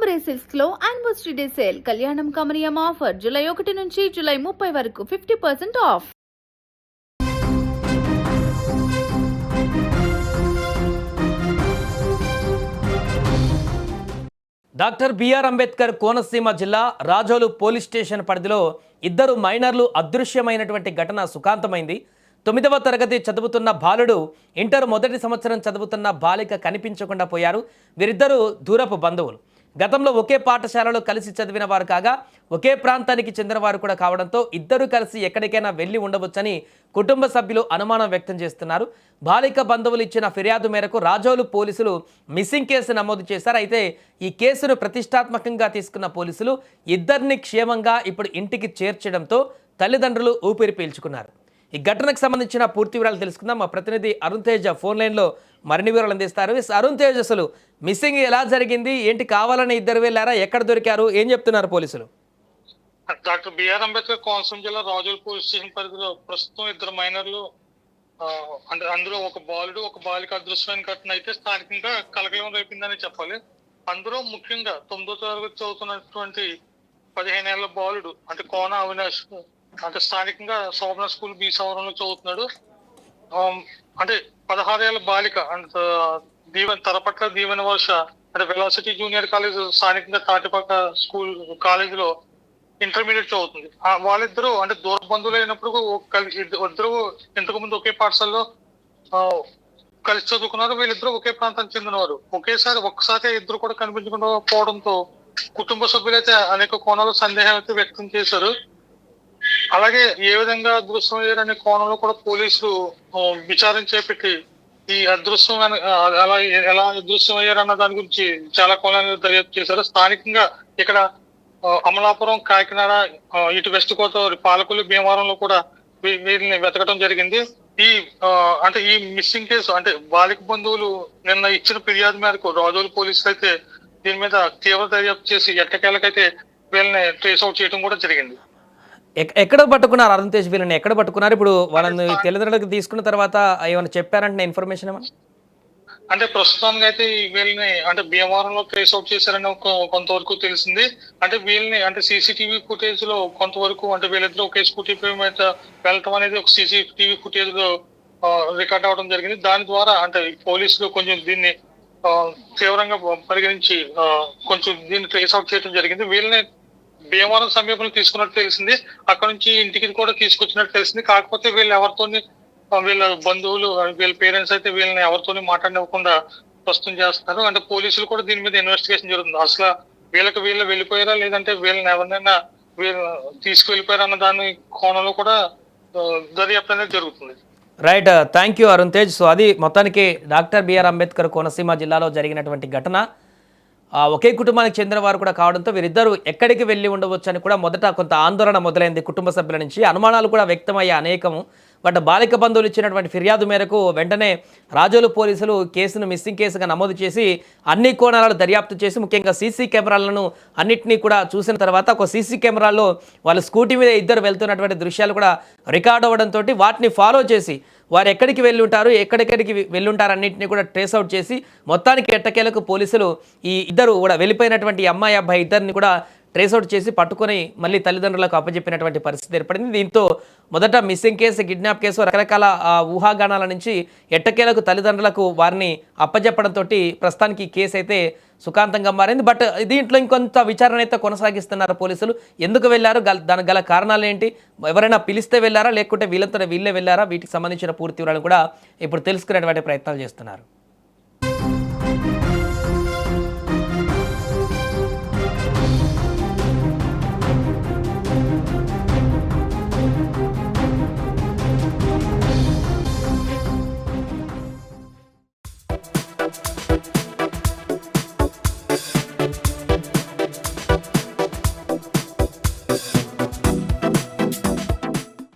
పరంపరే silks లో anniversary day sale కళ్యాణం కమనీయం ఆఫర్ జూలై 1 నుంచి జూలై 30 వరకు 50% off. Doctor B R Ambedkar Konaseema జిల్లా రాజోలు పోలీస్ స్టేషన్ పరిధిలో ఇద్దరు మైనర్లు అదృశ్యమైనటువంటి ఘటన సుఖాంతమైంది. 9వ తరగతి చదువుతున్న బాలుడు, ఇంటర్ మొదటి సంవత్సరం చదువుతున్న బాలిక కనిపించకుండా పోయారు. వీరిద్దరూ దూరపు బంధువులు. గతంలో ఒకే పాఠశాలలో కలిసి చదివిన వారు కాగా ఒకే ప్రాంతానికి చెందిన వారు కూడా కావడంతో ఇద్దరు కలిసి ఎక్కడికైనా వెళ్ళి ఉండవచ్చని కుటుంబ సభ్యులు అనుమానం వ్యక్తం చేస్తున్నారు. బాలిక బంధువులు ఇచ్చిన ఫిర్యాదు మేరకు రాజోలు పోలీసులు మిస్సింగ్ కేసు నమోదు చేశారు. అయితే ఈ కేసును ప్రతిష్టాత్మకంగా తీసుకున్న పోలీసులు ఇద్దరిని క్షేమంగా ఇప్పుడు ఇంటికి చేర్చడంతో తల్లిదండ్రులు ఊపిరి పీల్చుకున్నారు. ఈ ఘటనకు సంబంధించిన పూర్తి వివరాలు తెలుసుకుందాం. మా ప్రతినిధి అరుణ్ తేజ్ ఫోన్ లైన్లో మరిన్ని వివరాలు అందిస్తారు. అరుణ్ తేజ్, అసలు మిస్సింగ్ ఎలా జరిగింది, ఏంటి, కావాలని ఇద్దరు వెళ్ళారా, ఎక్కడ దొరికారు, ఏం చెప్తున్నారు పోలీసులు? డాక్టర్ బిఆర్ అంబేద్కర్ కోనసీమ జిల్లా రాజోల్ పోలీస్ స్టేషన్ పరిధిలో ప్రస్తుతం ఇద్దరు మైనర్లు అంటే అందులో ఒక బాలుడు ఒక బాలిక అదృశ్యమైన ఘటన అయితే స్థానికంగా కలకలం రేపిందని చెప్పాలి. అందులో ముఖ్యంగా 9వ తరగతి చదువుతున్నటువంటి 15 ఏళ్ల బాలుడు అంటే కోన అవినాష్ అంటే స్థానికంగా శోభన స్కూల్ బి సవరంలో చదువుతున్నాడు. అంటే 16 ఏళ్ల బాలిక అంటే తరపట్ల దీవెన వర్ష అంటే వెలాసిటీ జూనియర్ కాలేజ్ స్థానికంగా తాటిపాక స్కూల్ కాలేజీలో ఇంటర్మీడియట్ చదువుతుంది. వాళ్ళిద్దరూ అంటే దూర బంధువులు అయినప్పుడు ఇద్దరు ఇంతకు ముందు ఒకే పాఠశాలలో కలిసి చదువుకున్నారు. వీళ్ళిద్దరూ ఒకే ప్రాంతానికి చెందినవారు. ఒక్కసారి ఇద్దరు కూడా కనిపించకుండా పోవడంతో కుటుంబ సభ్యులైతే అనేక కోణాలు సందేహం అయితే వ్యక్తం చేశారు. అలాగే ఏ విధంగా అదృశ్యమయ్యారనే కోణంలో కూడా పోలీసులు విచారణ చేపట్టి ఈ అదృశ్యం ఎలా అదృశ్యమయ్యారన్న దాని గురించి చాలా కోణాలు దర్యాప్తు చేశారు. స్థానికంగా ఇక్కడ అమలాపురం, కాకినాడ, ఇటు వెస్ట్ గోదావరి, పాలకొల్లు, భీమవరంలో కూడా వీరిని వెతకడం జరిగింది. ఈ మిస్సింగ్ కేసు అంటే బాలిక బంధువులు నిన్న ఇచ్చిన ఫిర్యాదు మేరకు రాజోలు పోలీసులు అయితే దీని మీద తీవ్ర దర్యాప్తు చేసి ఎట్టకేలకైతే వీళ్ళని ట్రేస్ అవుట్ చేయడం కూడా జరిగింది. ఎక్కడ పట్టుకున్నారు అరుణ్ తేజ్? వీళ్ళని ఎక్కడ పట్టుకున్నారు? ఇప్పుడు వాళ్ళని తల్లిదండ్రులకు తీసుకున్న తర్వాత ఏమైనా చెప్పారంటే ఇన్ఫర్మేషన్ ఏమన్నా? అంటే ప్రస్తుతానికి అయితే వీళ్ళని అంటే భీమవరంలో ట్రేస్ అవుట్ చేశారని కొంతవరకు తెలిసింది. అంటే వీళ్ళని అంటే సీసీటీవీ ఫుటేజ్ లో కొంతవరకు అంటే వీళ్ళిద్దరూ ఒకే స్కూటీ మీద వెళ్ళటం అనేది ఒక సీసీటీవీ ఫుటేజ్ లో రికార్డ్ అవడం జరిగింది. దాని ద్వారా అంటే పోలీసులు కొంచెం దీన్ని తీవ్రంగా పరిగణించి కొంచెం దీన్ని ట్రేస్ అవుట్ చేయడం జరిగింది. వీళ్ళని భీమవరం సమీపంలో తీసుకున్నట్టు తెలిసింది. అక్కడ నుంచి ఇంటికి కూడా తీసుకొచ్చినట్టు తెలిసింది. కాకపోతే వీళ్ళ బంధువులు వీళ్ళ పేరెంట్స్ అయితే వీళ్ళని ఎవరితోని మాట్లాడనివ్వకుండా ప్రస్తుతం చేస్తున్నారు. అంటే పోలీసులు కూడా దీని మీద ఇన్వెస్టిగేషన్ జరుగుతుంది. అసలు వీళ్ళు వెళ్ళిపోయారా లేదంటే వీళ్ళని ఎవరినైనా వీళ్ళు తీసుకువెళ్ళిపోయారా అన్న దాని కోణంలో కూడా దర్యాప్తు అనేది జరుగుతుంది. Right, thank you Arun Tej. So అది మొత్తానికి డాక్టర్ బిఆర్ అంబేద్కర్ కోనసీమ జిల్లాలో జరిగినటువంటి ఘటన. ఒకే కుటుంబానికి చెందిన వారు కూడా కావడంతో వీరిద్దరూ ఎక్కడికి వెళ్ళి ఉండవచ్చు అని కూడా మొదట కొంత ఆందోళన మొదలైంది కుటుంబ సభ్యుల నుంచి. అనుమానాలు కూడా వ్యక్తమయ్యే అనేకము. బట్ బాలిక బంధువులు ఇచ్చినటువంటి ఫిర్యాదు మేరకు వెంటనే రాజోలు పోలీసులు కేసును మిస్సింగ్ కేసుగా నమోదు చేసి అన్ని కోణాలను దర్యాప్తు చేసి ముఖ్యంగా సీసీ కెమెరాలను అన్నింటినీ కూడా చూసిన తర్వాత ఒక సీసీ కెమెరాల్లో వాళ్ళు స్కూటీ మీద ఇద్దరు వెళ్తున్నటువంటి దృశ్యాలు కూడా రికార్డ్ అవ్వడంతో వాటిని ఫాలో చేసి వారు ఎక్కడికి వెళ్ళి ఉంటారు, ఎక్కడెక్కడికి వెళ్ళుంటారు అన్నింటినీ కూడా ట్రేస్ అవుట్ చేసి మొత్తానికి ఎట్టకేలకు పోలీసులు ఈ ఇద్దరు కూడా వెళ్ళిపోయినటువంటి అమ్మాయి అబ్బాయి ఇద్దరిని కూడా ట్రేస్ అవుట్ చేసి పట్టుకొని మళ్ళీ తల్లిదండ్రులకు అప్పచెప్పినటువంటి పరిస్థితి ఏర్పడింది. దీంతో మొదట మిస్సింగ్ కేసు, కిడ్నాప్ కేసు, రకరకాల ఊహాగానాల నుంచి ఎట్టకేలకు తల్లిదండ్రులకు వారిని అప్పచెప్పడంతో ప్రస్తుతానికి కేసు అయితే సుఖాంతంగా మారింది. బట్ దీంట్లో ఇంకొంత విచారణ అయితే కొనసాగిస్తున్నారు పోలీసులు. ఎందుకు వెళ్ళారు, దానికి గల కారణాలు ఏంటి, ఎవరైనా పిలిస్తే వెళ్ళారా లేకుంటే వీళ్ళే వెళ్ళారా, వీటికి సంబంధించిన పూర్తి వివరాలు కూడా ఇప్పుడు తెలుసుకునేటువంటి ప్రయత్నాలు చేస్తున్నారు.